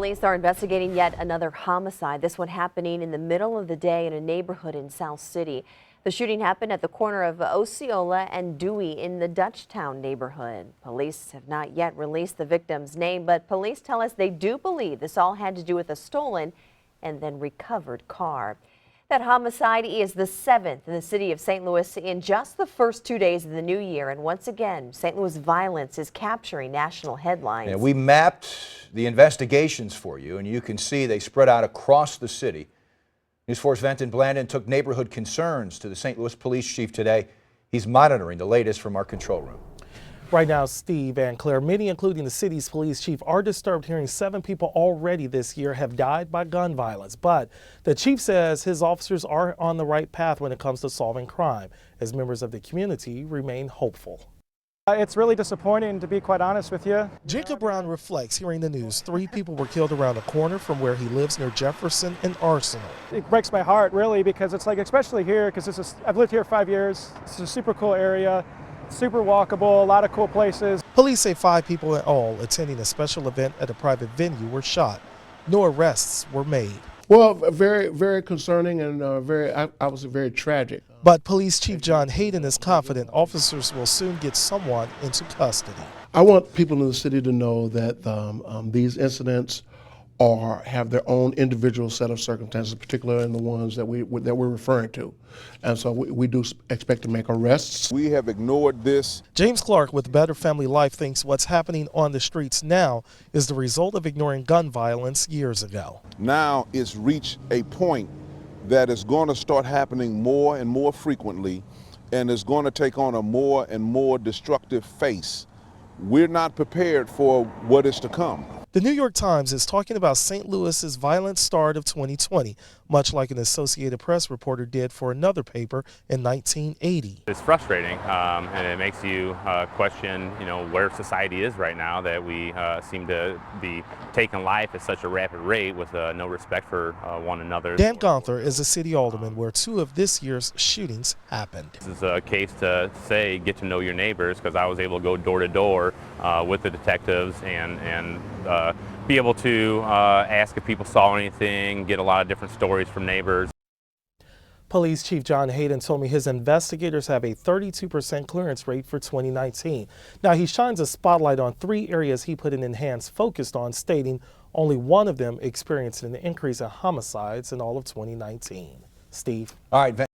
Police are investigating yet another homicide, this one happening in the middle of the day in a neighborhood in South City. The shooting happened at the corner of Osceola and Dewey in the Dutchtown neighborhood. Police have not yet released the victim's name, but police tell us they do believe this all had to do with a stolen and then recovered car. That homicide is the 7th in the city of St. Louis in just the first 2 days of the new year. And once again, St. Louis violence is capturing national headlines. Yeah, we mapped the investigations for you, and you can see they spread out across the city. News 4's Venton Blandon took neighborhood concerns to the St. Louis police chief today. He's monitoring the latest from our control room. Right now, Steve and Claire, many, including the city's police chief, are disturbed hearing 7 people already this year have died by gun violence. But the chief says his officers are on the right path when it comes to solving crime, as members of the community remain hopeful. It's really disappointing, to be quite honest with you. Jacob Brown reflects hearing the news. 3 people were killed around the corner from where he lives near Jefferson and Arsenal. It breaks my heart, really, because it's like, especially here, because I've lived here 5 years. It's a super cool area. Super walkable, a lot of cool places. Police say 5 people in all attending a special event at a private venue were shot. No arrests were made. Well, very, very concerning and I was very tragic. But Police Chief John Hayden is confident officers will soon get someone into custody. I want people in the city to know that these incidents have their own individual set of circumstances, particularly in the ones that we're referring to. And so we do expect to make arrests. We have ignored this. James Clark with Better Family Life thinks what's happening on the streets now is the result of ignoring gun violence years ago. Now it's reached a point that is going to start happening more and more frequently, and is going to take on a more and more destructive face. We're not prepared for what is to come. The New York Times is talking about St. Louis's violent start of 2020, much like an Associated Press reporter did for another paper in 1980. It's frustrating, and it makes you question, where society is right now, that we seem to be taking life at such a rapid rate with no respect for one another. Dan Gonther is a city alderman where 2 of this year's shootings happened. This is a case to say, get to know your neighbors, because I was able to go door to door with the detectives and be able to ask if people saw anything, get a lot of different stories from neighbors. Police Chief John Hayden told me his investigators have a 32% clearance rate for 2019. Now, he shines a spotlight on 3 areas he put an enhanced focus on, stating only 1 of them experienced an increase in homicides in all of 2019. Steve. All right.